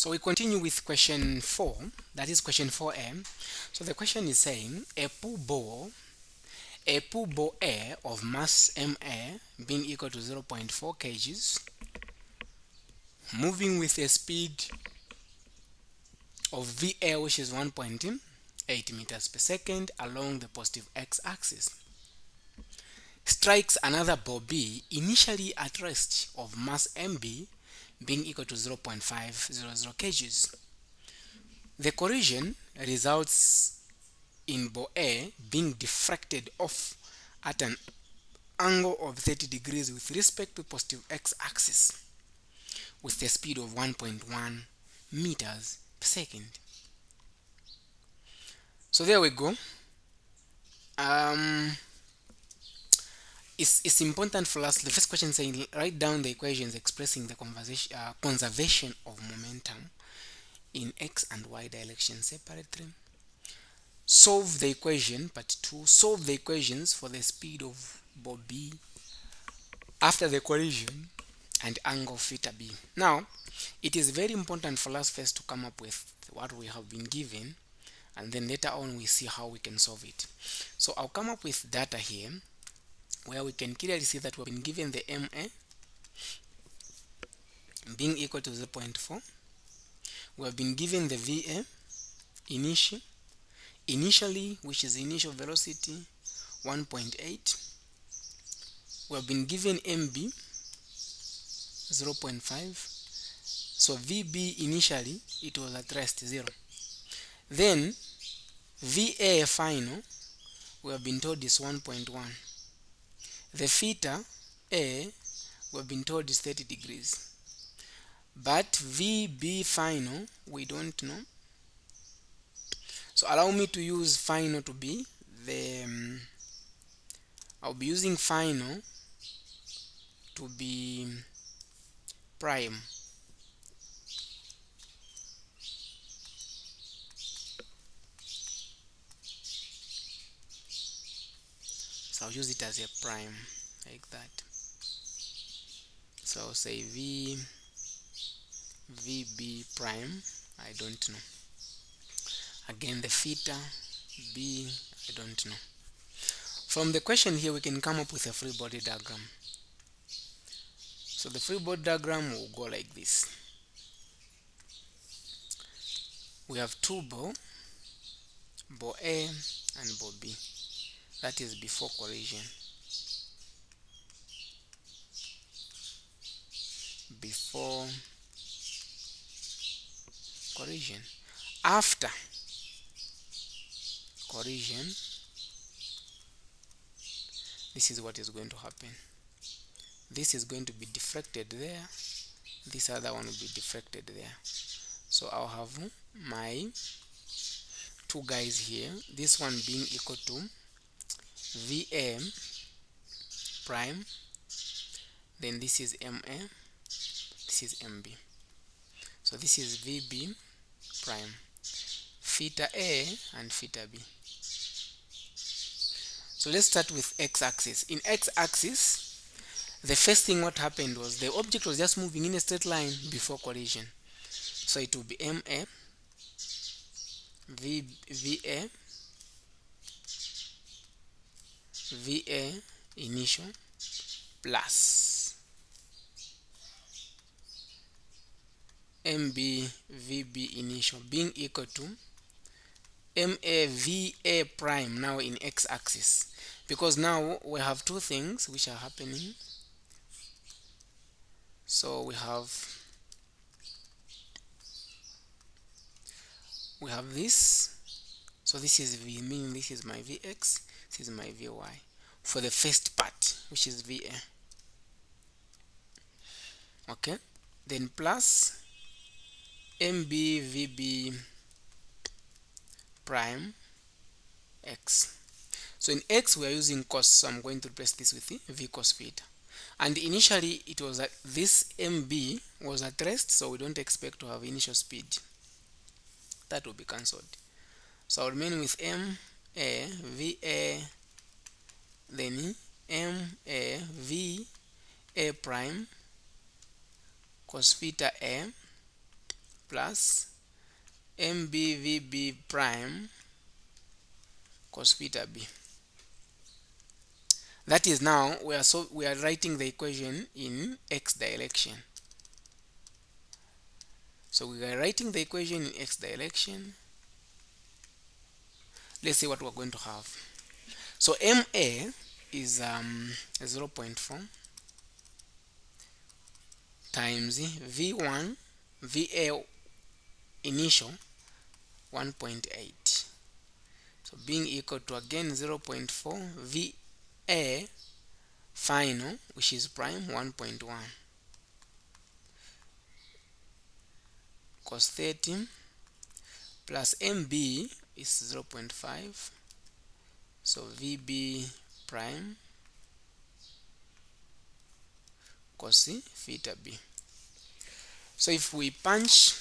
So we continue with question 4, that is question 4a. So the question is saying a pool ball A of mass ma being equal to 0.4 kgs, moving with a speed of va, which is 1.8 meters per second along the positive x-axis, strikes another ball B initially at rest of mass mb being equal to 0.500 kgs. The collision results in ball A being deflected off at an angle of 30 degrees with respect to positive x-axis with a speed of 1.1 meters per second. So there we go. It's important for us. The first question saying write down the equations expressing the conservation of momentum in x and y direction separately. Solve the equation, part 2. Solve the equations for the speed of ball B after the collision and angle theta B. Now, it is very important for us first to come up with what we have been given, and then later on we see how we can solve it. So I'll come up with data here where we can clearly see that we've been given the MA being equal to 0.4. We have been given the VA initially, which is initial velocity 1.8. We have been given MB 0.5. So VB initially it was at rest 0. Then VA final we have been told is 1.1. The theta A we have been told is 30 degrees. But VB final we don't know. So allow me to use final to be the I'll be using final to be prime. So I'll use it as a prime like that. So I'll say VB prime, I don't know. Again, the theta B, I don't know. From the question here, we can come up with a free body diagram. So the free body diagram will go like this. We have two ball A and ball B. That is before collision. Before collision. After collision, this is what is going to happen. This is going to be deflected there. This other one will be deflected there. So I'll have my two guys here. This one being equal to VA prime. Then this is MA. This is MB. So this is VB prime. Theta A and theta B. So let's start with x-axis. In x-axis, the first thing what happened was the object was just moving in a straight line before collision. So it will be MA, VA, VA initial plus MB, VB initial being equal to MA, VA prime now in x-axis. Because now we have two things which are happening. So we have this. So this is V, meaning this is my Vx, this is my Vy for the first part, which is VA. Okay, then plus MB VB prime x. So in x we are using cos, so I'm going to replace this with V cos theta. And initially it was at this MB was at rest, so we don't expect to have initial speed. That will be cancelled. So I'll remain with MA VA, then MA VA prime cos theta A plus MBVB prime cos theta B. That is, now we are writing the equation in x direction. So we are writing the equation in x direction. Let's see what we're going to have. So MA is 0.4 times V1 VA initial 1.8. So being equal to again 0.4 VA final, which is prime 1.1 cos 30 plus MB is 0.5. So VB prime cos theta B. So if we punch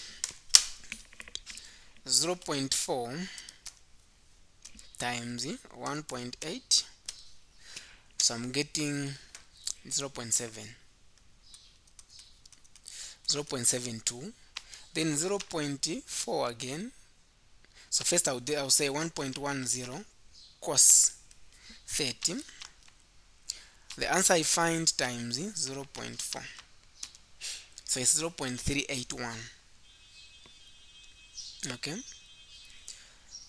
0.4 times 1.8, so I'm getting 0.72, then 0.4 again. So first I'll say 1.10 cos 30. The answer I find times 0.4, so it's 0.381. Okay,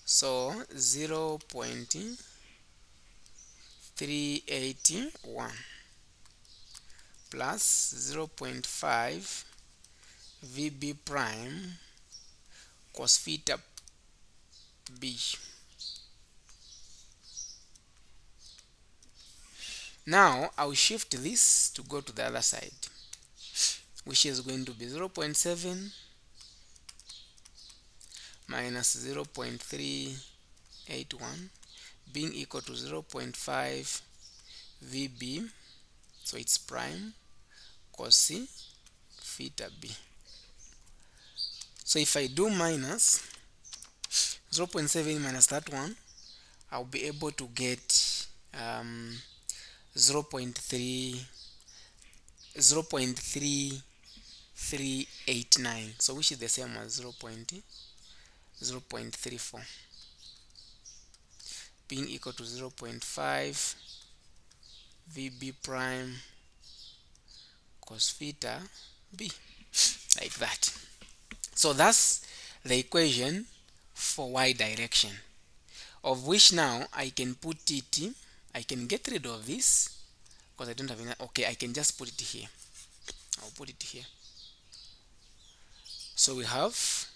so 0.381 plus 0.5 VB prime cos theta B. Now I'll shift this to go to the other side, which is going to be 0.7 minus 0.381 being equal to 0.5 VB, so it's prime cos theta B. So if I do minus 0.7 minus that one, I'll be able to get 0.3389, so which is the same as 0.34 being equal to 0.5 VB prime cos theta B, like that. So that's the equation for y direction, of which now I can put it, I can get rid of this because I don't have enough. Okay, I can just put it here. I'll put it here. So we have,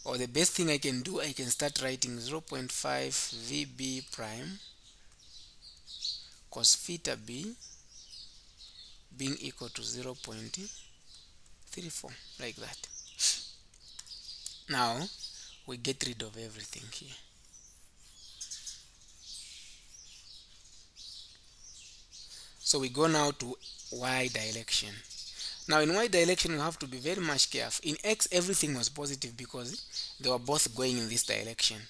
or the best thing I can do, I can start writing 0.5 VB prime cos theta B being equal to 0.34, like that. Now we get rid of everything here. So we go now to y direction. Now in y direction we have to be very much careful. In x everything was positive because they were both going in this direction.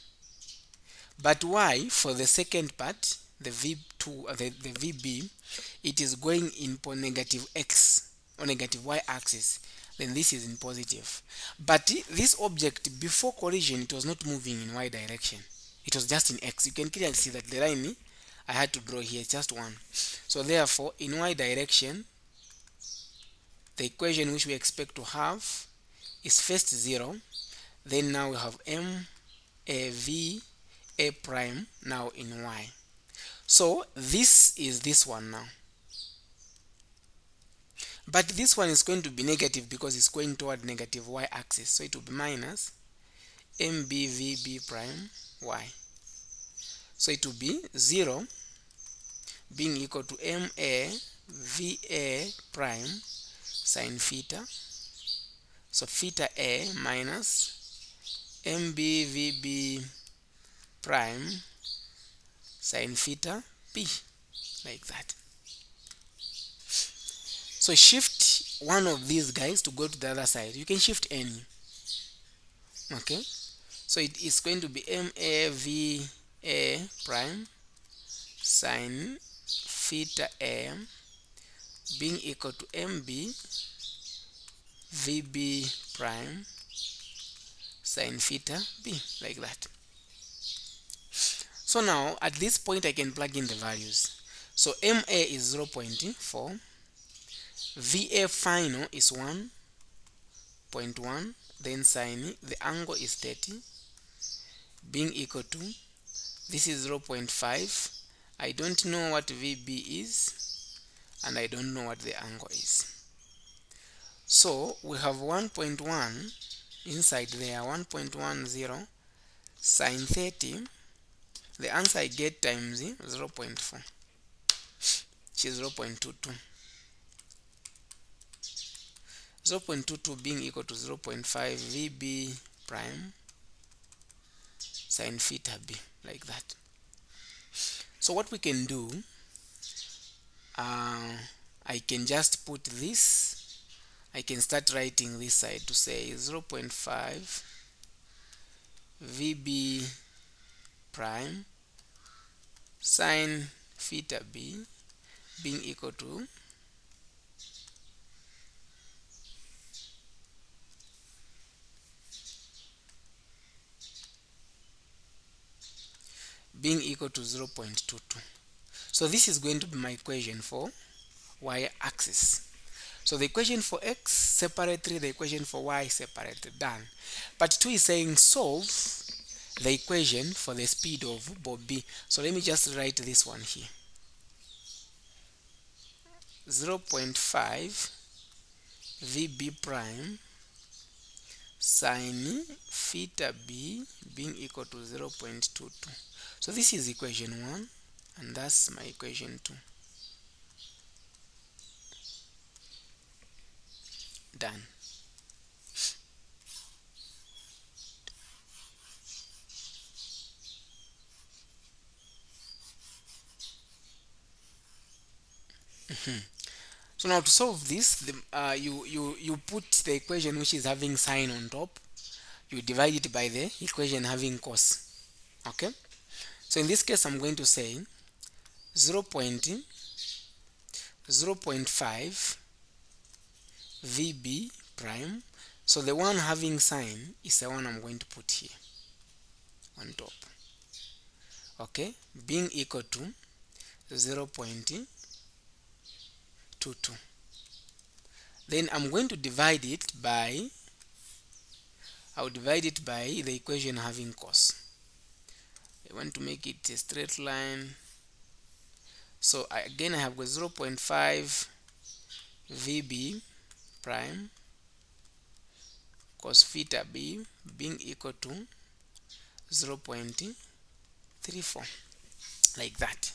But y, for the second part, the V2, the VB, it is going in negative x or negative y axis. Then this is in positive. But this object before collision, it was not moving in y direction. It was just in x. You can clearly see that the line I had to draw here is just one. So therefore, in y direction, the equation which we expect to have is first 0. Then now we have m a v a prime now in y. So this is this one now. But this one is going to be negative because it's going toward negative y axis. So it will be minus mbvb prime y. So it will be 0 being equal to MAVA prime sine theta. So theta A minus MBVB prime sine theta B, like that. So shift one of these guys to go to the other side. You can shift any. Okay, so it is going to be MAVA prime sine theta A being equal to MB VB prime sine theta B, like that. So now at this point I can plug in the values. So MA is 0.4, VA final is 1.1, then sine the angle is 30, being equal to, this is 0.5. I don't know what VB is, and I don't know what the angle is. So we have 1.1 inside there, 1.10 sine 30. The answer I get times 0.4, which is 0.22. 0.22 being equal to 0.5 VB prime sine theta B, like that. So what we can do, I can just put this, I can start writing this side to say 0.5 VB prime sine theta B being equal to being equal to 0.22. So this is going to be my equation for y-axis. So the equation for x separately, the equation for y separately, done. But 2 is saying solve the equation for the speed of bob B. So let me just write this one here. 0.5 VB prime sine theta B being equal to 0.22. So this is equation 1, and that's my equation 2. Done. So now to solve this, you put the equation which is having sine on top, you divide it by the equation having cos. Okay, so in this case I'm going to say 0.5 VB prime. So the one having sine is the one I'm going to put here on top. Okay, being equal to 0.22. Then I'm going to divide it by, I'll divide it by the equation having cos. I want to make it a straight line. So again I have got 0.5 VB prime cos theta B being equal to 0.34, like that.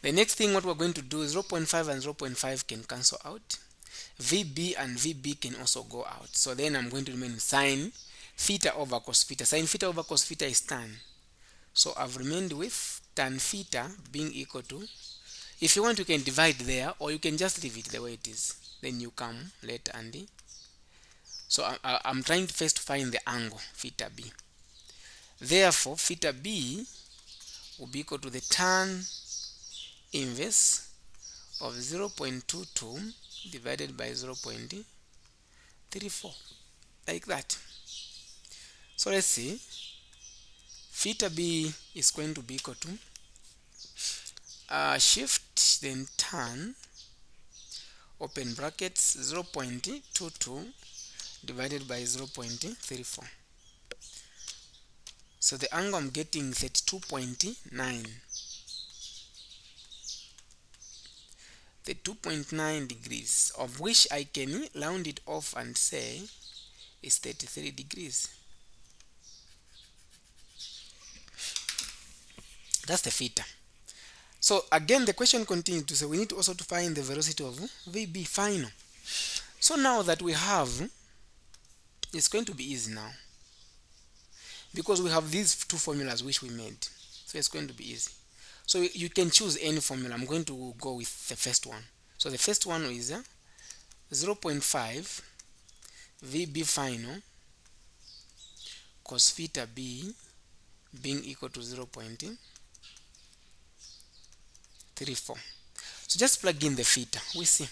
The next thing what we're going to do is 0.5 and 0.5 can cancel out. VB and VB can also go out. So then I'm going to remain with sine theta over cos theta. Sine theta over cos theta is tan. So I've remained with tan theta being equal to, if you want you can divide there, or you can just leave it the way it is. Then you come later and so I'm trying first to find the angle theta B. Therefore theta B will be equal to the tan inverse of 0.22 divided by 0.34, like that. So let's see, theta B is going to be equal to shift then tan open brackets 0.22 divided by 0.34. So the angle I'm getting 32.9. The 2.9 degrees, of which I can round it off and say is 33 degrees. That's the theta. So again the question continues to say we need also to find the velocity of VB final. So now that we have, it's going to be easy now, because we have these two formulas which we made. So it's going to be easy. So you can choose any formula. I'm going to go with the first one. So the first one is 0.5 VB final cos theta B being equal to 0.34. So just plug in the theta, we see.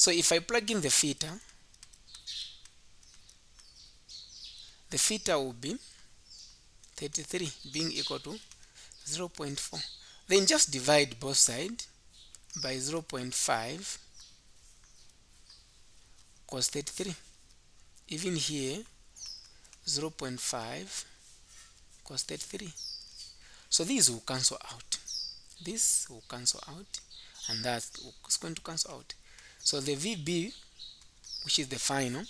So if I plug in the theta will be 33 being equal to 0.4. Then just divide both sides by 0.5 cos 33. Even here 0.5 cos 33. So these will cancel out. This will cancel out and that is going to cancel out. So the VB, which is the final,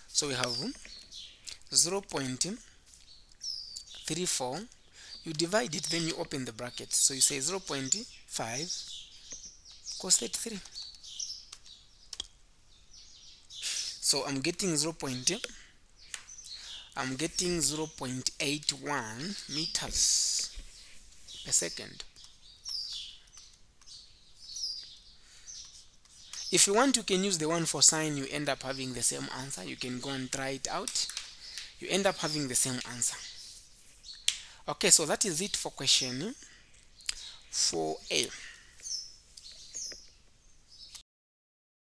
so we have 0.34. You divide it, then you open the brackets. So you say 0.5 cos 33. So I'm getting 0.81 meters per second. If you want, you can use the one for sine. You end up having the same answer. You can go and try it out. You end up having the same answer. Okay, so that is it for question 4A.